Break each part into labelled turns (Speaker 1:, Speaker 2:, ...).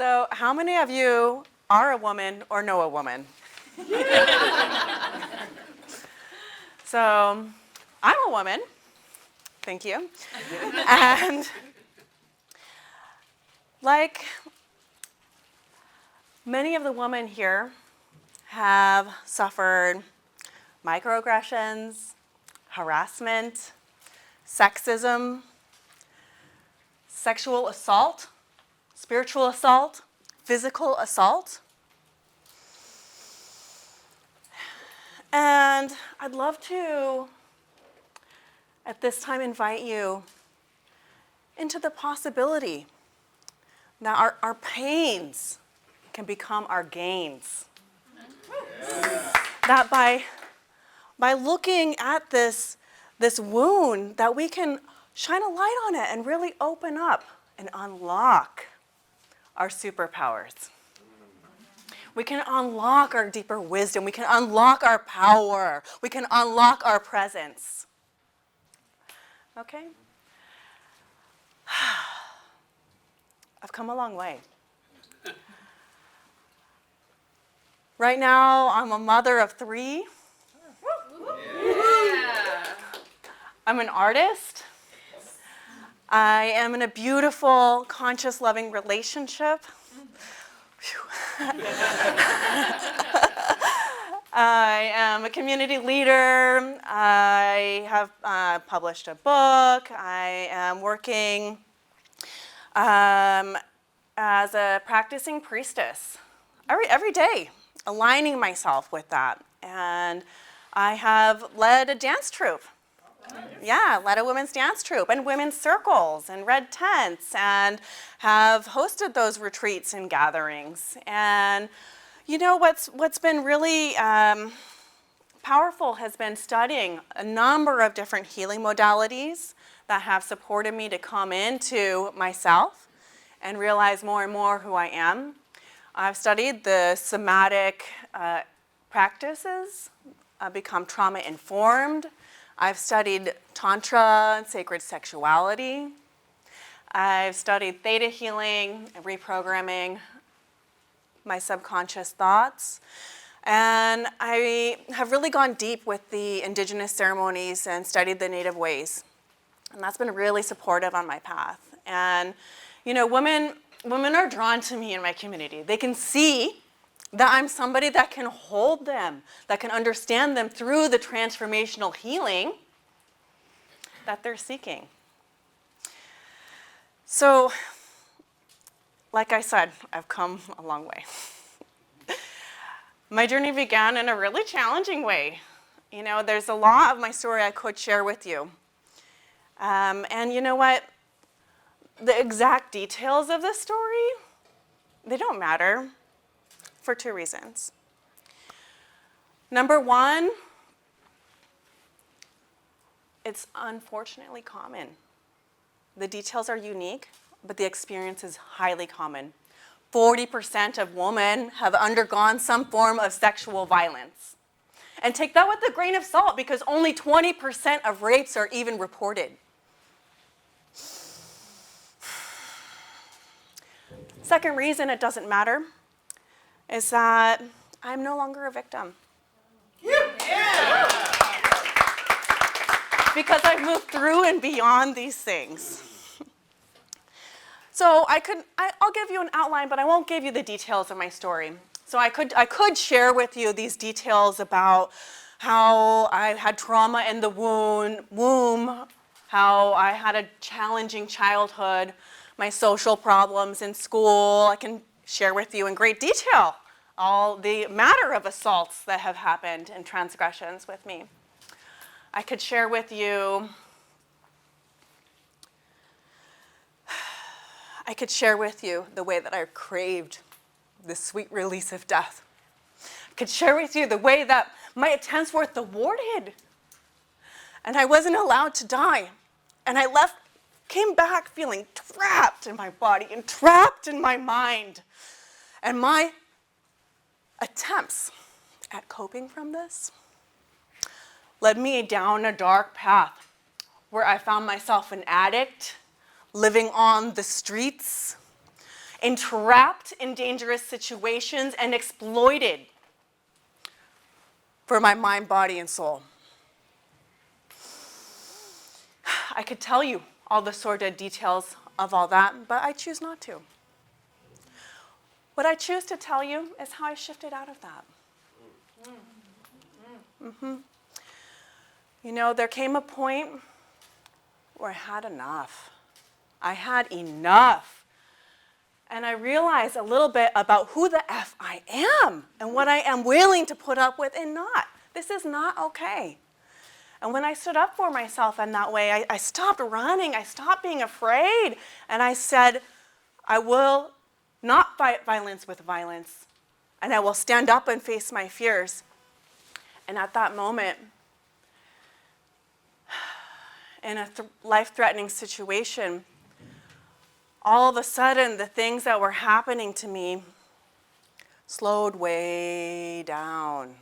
Speaker 1: So how many of you are a woman or know a woman? So I'm a woman. Thank you. And like many of the women here have suffered microaggressions, harassment, sexism, sexual assault, spiritual assault, physical assault. And I'd love to, at this time, invite you into the possibility that our pains can become our gains. Yeah. That by looking at this wound, that we can shine a light on it and really open up and unlock our superpowers. We can unlock our deeper wisdom. We can unlock our power. We can unlock our presence. Okay? I've come a long way. Right now, I'm a mother of 3. Yeah. I'm an artist. I am in a beautiful, conscious, loving relationship. I am a community leader. I have published a book. I am working as a practicing priestess every day, aligning myself with that. And I have led a dance troupe. Yeah, led a women's dance troupe and women's circles and red tents and have hosted those retreats and gatherings. And you know what's been really powerful has been studying a number of different healing modalities that have supported me to come into myself and realize more and more who I am. I've studied the somatic practices, become trauma-informed. I've studied Tantra and sacred sexuality. I've studied theta healing and reprogramming my subconscious thoughts. And I have really gone deep with the indigenous ceremonies and studied the native ways. And that's been really supportive on my path. And, you know, women are drawn to me in my community. They can see that I'm somebody that can hold them, that can understand them through the transformational healing that they're seeking. So, like I said, I've come a long way. My journey began in a really challenging way. You know, there's a lot of my story I could share with you. And you know what? The exact details of the story, they don't matter for 2 reasons. Number 1, it's unfortunately common. The details are unique, but the experience is highly common. 40% of women have undergone some form of sexual violence. And take that with a grain of salt because only 20% of rapes are even reported. Second reason it doesn't matter is that I'm no longer a victim. Yeah. Because I've moved through and beyond these things. So I'll give you an outline, but I won't give you the details of my story. So I could share with you these details about how I had trauma in the womb, how I had a challenging childhood, my social problems in school. I can share with you in great detail all the matter of assaults that have happened and transgressions with me. I could share with you the way that I craved the sweet release of death. I could share with you the way that my attempts were thwarted and I wasn't allowed to die. And I came back feeling trapped in my body and trapped in my mind. And my attempts at coping from this led me down a dark path where I found myself an addict, living on the streets, entrapped in dangerous situations, and exploited for my mind, body, and soul. I could tell you all the sordid details of all that, but I choose not to. What I choose to tell you is how I shifted out of that. You know, there came a point where I had enough. I had enough. And I realized a little bit about who the F I am and what I am willing to put up with and not. This is not okay. And when I stood up for myself in that way, I stopped running. I stopped being afraid. And I said, I will not fight violence with violence. And I will stand up and face my fears. And at that moment, in a life-threatening situation, all of a sudden, the things that were happening to me slowed way down.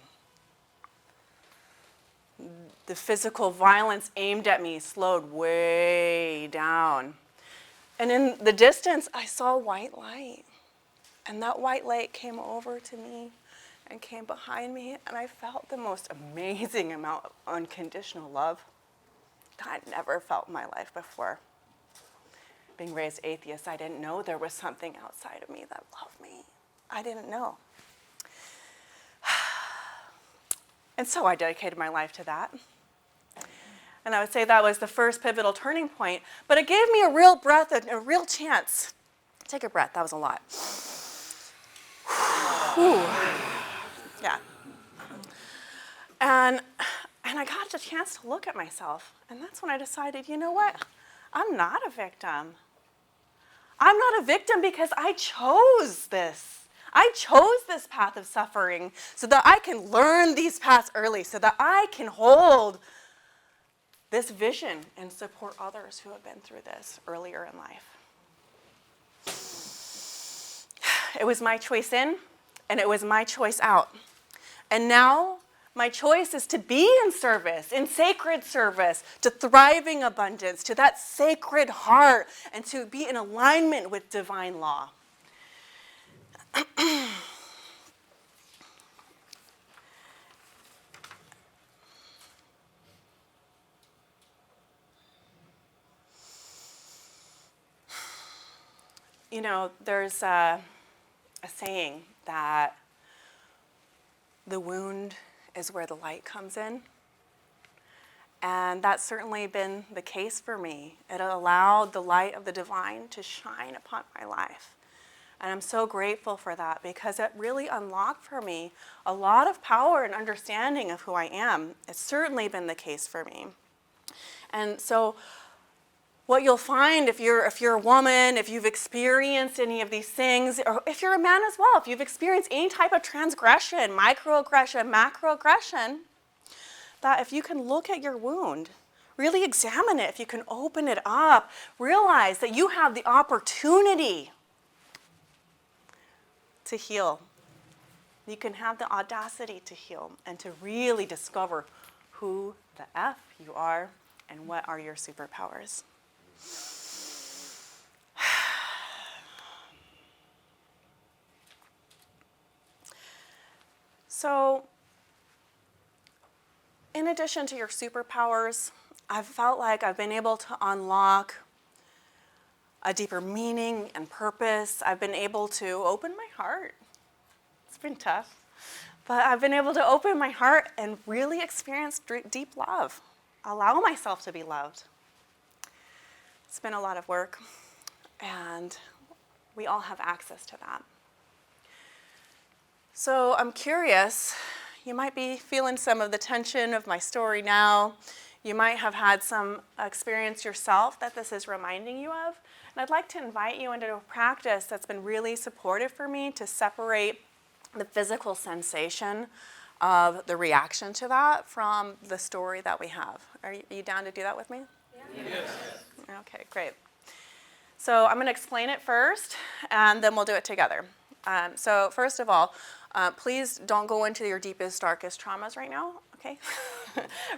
Speaker 1: The physical violence aimed at me slowed way down. And in the distance, I saw white light. And that white light came over to me and came behind me, and I felt the most amazing amount of unconditional love that I'd never felt in my life before. Being raised atheist, I didn't know there was something outside of me that loved me. I didn't know. And so I dedicated my life to that. And I would say that was the first pivotal turning point, but it gave me a real breath, a real chance. Take a breath, that was a lot. Whew. Yeah. And I got a chance to look at myself, and that's when I decided, you know what? I'm not a victim. I'm not a victim because I chose this. I chose this path of suffering so that I can learn these paths early, so that I can hold this vision and support others who have been through this earlier in life. It was my choice in, and it was my choice out. And now, my choice is to be in service, in sacred service, to thriving abundance, to that sacred heart, and to be in alignment with divine law. You know, there's a saying that the wound is where the light comes in. And that's certainly been the case for me. It allowed the light of the divine to shine upon my life. And I'm so grateful for that because it really unlocked for me a lot of power and understanding of who I am. It's certainly been the case for me. And so what you'll find if you're a woman, if you've experienced any of these things, or if you're a man as well, if you've experienced any type of transgression, microaggression, macroaggression, that if you can look at your wound, really examine it, if you can open it up, realize that you have the opportunity to heal. You can have the audacity to heal and to really discover who the F you are and what are your superpowers. So, in addition to your superpowers, I've felt like I've been able to unlock a deeper meaning and purpose. I've been able to open my heart. It's been tough, but I've been able to open my heart and really experience deep love, allow myself to be loved. It's been a lot of work, and we all have access to that. So I'm curious, you might be feeling some of the tension of my story now. You might have had some experience yourself that this is reminding you of. And I'd like to invite you into a practice that's been really supportive for me to separate the physical sensation of the reaction to that from the story that we have. Are you down to do that with me? Yeah. Yes. Okay, great. So I'm going to explain it first, and then we'll do it together. So first of all, please don't go into your deepest, darkest traumas right now, okay?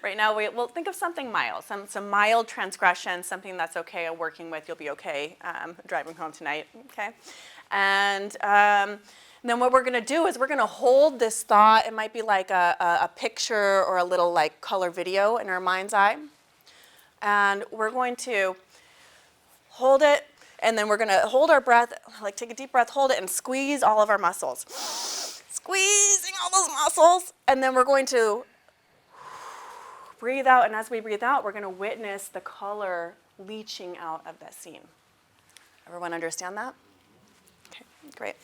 Speaker 1: Right now, we'll think of something mild, some mild transgression, something that's okay working with, you'll be okay driving home tonight, okay? And then what we're going to do is we're going to hold this thought. It might be like a picture or a little like color video in our mind's eye. And we're going to hold it, and then we're going to hold our breath, like take a deep breath, hold it, and squeeze all of our muscles. Squeezing all those muscles. And then we're going to breathe out, and as we breathe out, we're going to witness the color leaching out of that scene. Everyone understand that? Okay, great.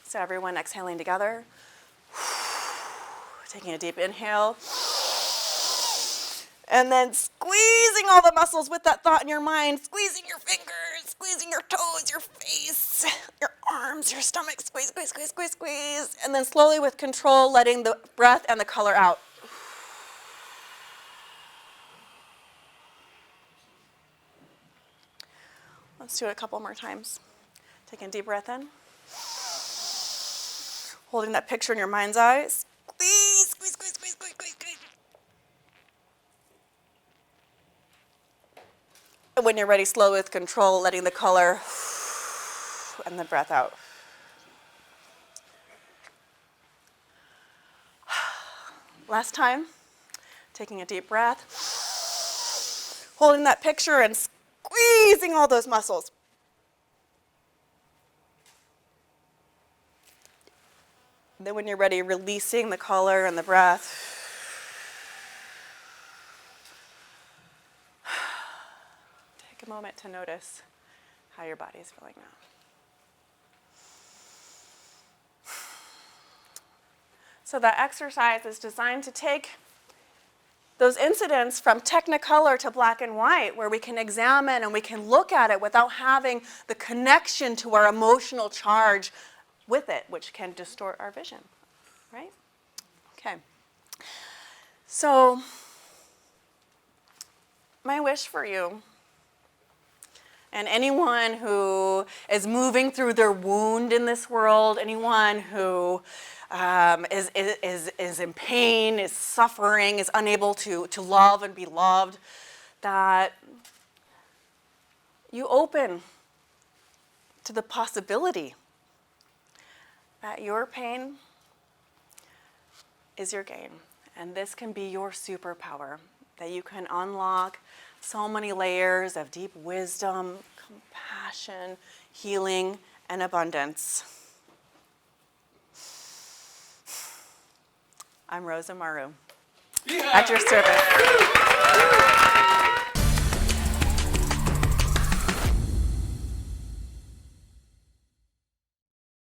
Speaker 1: So everyone exhaling together. Taking a deep inhale. And then squeezing all the muscles with that thought in your mind. Squeezing your fingers, squeezing your toes, your face, your arms, your stomach. Squeeze, squeeze, squeeze, squeeze, squeeze. And then slowly with control, letting the breath and the color out. Let's do it a couple more times. Taking a deep breath in. Holding that picture in your mind's eye. Squeeze, squeeze, squeeze, squeeze, squeeze, squeeze, squeeze. And when you're ready, slow with control, letting the color and the breath out. Last time. Taking a deep breath. Holding that picture and squeezing all those muscles. Then when you're ready, releasing the color and the breath. Take a moment to notice how your body is feeling now. So that exercise is designed to take those incidents from technicolor to black and white, where we can examine and we can look at it without having the connection to our emotional charge with it, which can distort our vision, right? Okay. So my wish for you, and anyone who is moving through their wound in this world, anyone who is in pain, is suffering, is unable to love and be loved, that you open to the possibility that your pain is your gain. And this can be your superpower, that you can unlock so many layers of deep wisdom, compassion, healing, and abundance. I'm Rose Amaru, at your service.